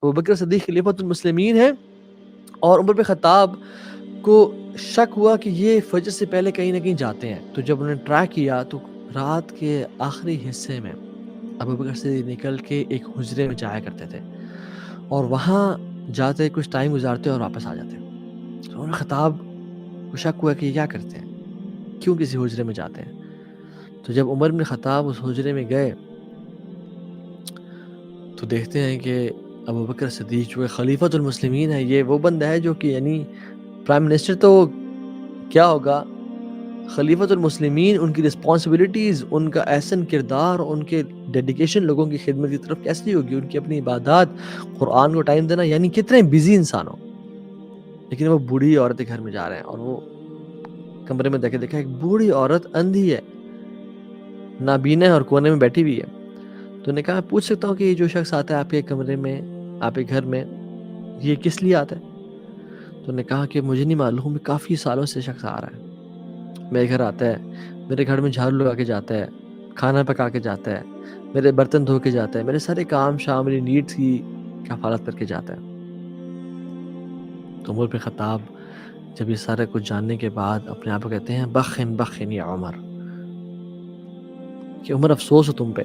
ابوبکر صدیق خلیفۃ المسلمین ہیں، اور عمر بن خطاب کو شک ہوا کہ یہ فجر سے پہلے کہیں نہ کہیں جاتے ہیں. تو جب انہوں نے ٹرائی کیا تو رات کے آخری حصے میں ابوبکر صدیق نکل کے ایک حجرے میں جایا کرتے تھے، اور وہاں جاتے کچھ ٹائم گزارتے اور واپس آ جاتے. تو عمر بن خطاب کو شک ہوا کہ یہ کیا کرتے ہیں، کیوں کسی حجرے میں جاتے ہیں. تو جب عمر بن خطاب اس حجرے میں گئے تو دیکھتے ہیں کہ ابوبکر صدیق جو خلیفۃ المسلمین ہے، یہ وہ بندہ ہے جو کہ یعنی پرائم منسٹر تو کیا ہوگا، خلیفۃ المسلمین، ان کی رسپانسبلٹیز، ان کا احسن کردار، ان کے ڈیڈیکیشن لوگوں کی خدمت کی طرف کیسی ہوگی، ان کی اپنی عبادات، قرآن کو ٹائم دینا، یعنی کتنے بزی انسان ہو. لیکن وہ بوڑھی عورت کے گھر میں جا رہے ہیں، اور وہ کمرے میں دیکھا ایک بوڑھی عورت اندھی ہے، نابینا ہے، اور کونے میں بیٹھی ہوئی ہے. تو نے کہا پوچھ سکتا ہوں کہ یہ جو شخص آتا ہے آپ کے کمرے میں، آپ کے گھر میں، یہ کس لیے آتا ہے؟ تو نے کہا کہ مجھے نہیں معلوم، کافی سالوں سے شخص آ رہا ہے، میرے گھر آتا ہے، میرے گھر میں جھاڑو لگا کے جاتا ہے، کھانا پکا کے جاتا ہے، میرے برتن دھو کے جاتا ہے، میرے سارے کام شام، میری نیڈس کی کفالت کر کے جاتا ہے. تو عمر بن خطاب جب یہ سارا کچھ جاننے کے بعد اپنے آپ کو کہتے ہیں بخن بخن یا عمر، کہ عمر افسوس ہو تم پہ.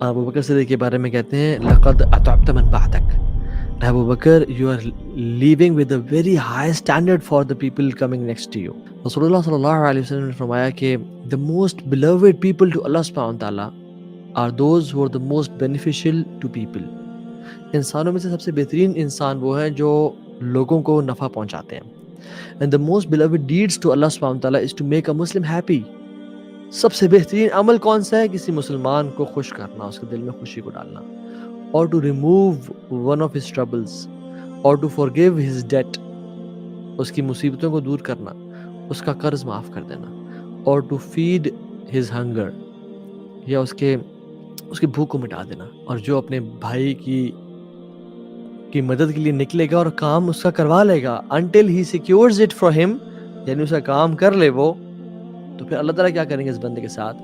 ابوبکر صدیق کے بارے میں کہتے ہیں لقد اتعبت من بعدک، Abu Bakr, you are leaving with a very high standard for the people coming next to you. رسول اللہ صلی اللہ علیہ وسلم نے فرمایا کہ the most beloved people to Allah subhanahu wa ta'ala are those who are the most beneficial to people. انسانوں میں سے سب سے بہترین انسان وہ ہیں جو لوگوں کو نفع پہنچاتے ہیں. And the most beloved deeds to Allah subhanahu wa ta'ala is to make a Muslim happy. سب سے بہترین عمل کون سا ہے؟ کسی مسلمان کو خوش کرنا، اس کے دل میں خوشی کو ڈالنا. Or to remove one of his troubles, or to forgive his debt, اس کی مصیبتوں کو دور کرنا، اس کا قرض معاف کر دینا. Or to feed his hunger, یا اس کی بھوک کو مٹا دینا. اور جو اپنے بھائی کی مدد کے لیے نکلے گا اور کام اس کا کروا لے گا until he secures it for him، یعنی اس کا کام کر لے وہ، تو پھر اللہ تعالیٰ کیا کریں گے اس بندے کے ساتھ؟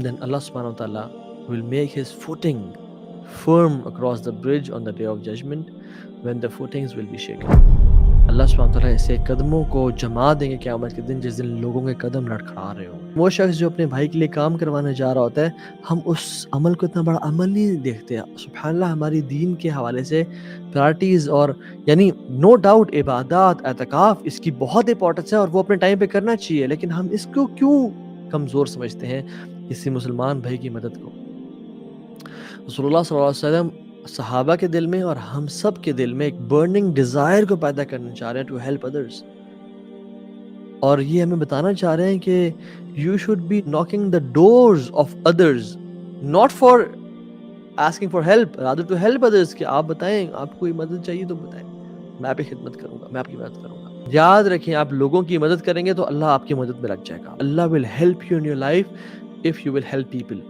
then Allah subhanahu wa ta'ala will make his footing firm across the bridge on the day of judgment when the footings will be shaken. اللہ سبحانہ وتعالیٰ اسے قدموں کو جما دیں گے قیامت کے دن، جس دن لوگوں کے قدم لڑکھڑا رہے ہوں. وہ شخص جو اپنے بھائی کے لیے کام کروانے جا رہا ہوتا ہے، ہم اس عمل کو اتنا بڑا عمل نہیں دیکھتے. سبحان اللہ، ہماری دین کے حوالے سے پرائرٹیز، اور یعنی نو ڈاؤٹ عبادات، اعتکاف، اس کی بہت امپورٹنس ہے اور وہ اپنے ٹائم پہ کرنا چاہیے، لیکن ہم اس کو کیوں کمزور سمجھتے ہیں کسی مسلمان بھائی کی مدد کو؟ رسول اللہ صلی اللہ علیہ وسلم صحابہ کے دل میں اور ہم سب کے دل میں ایک برننگ ڈیزائر کو پیدا کرنا چاہ رہے ہیں ٹو ہیلپ ادرس، اور یہ ہمیں بتانا چاہ رہے ہیں کہ you should be knocking the doors of others, not for asking for help, rather to help others، کہ آپ بتائیں، آپ کو کوئی مدد چاہیے تو بتائیں، میں آپ کی خدمت کروں گا، میں آپ کی مدد کروں گا. یاد رکھیں، آپ لوگوں کی مدد کریں گے تو اللہ آپ کی مدد میں لگ جائے گا. اللہ will help you in your life if you will help people.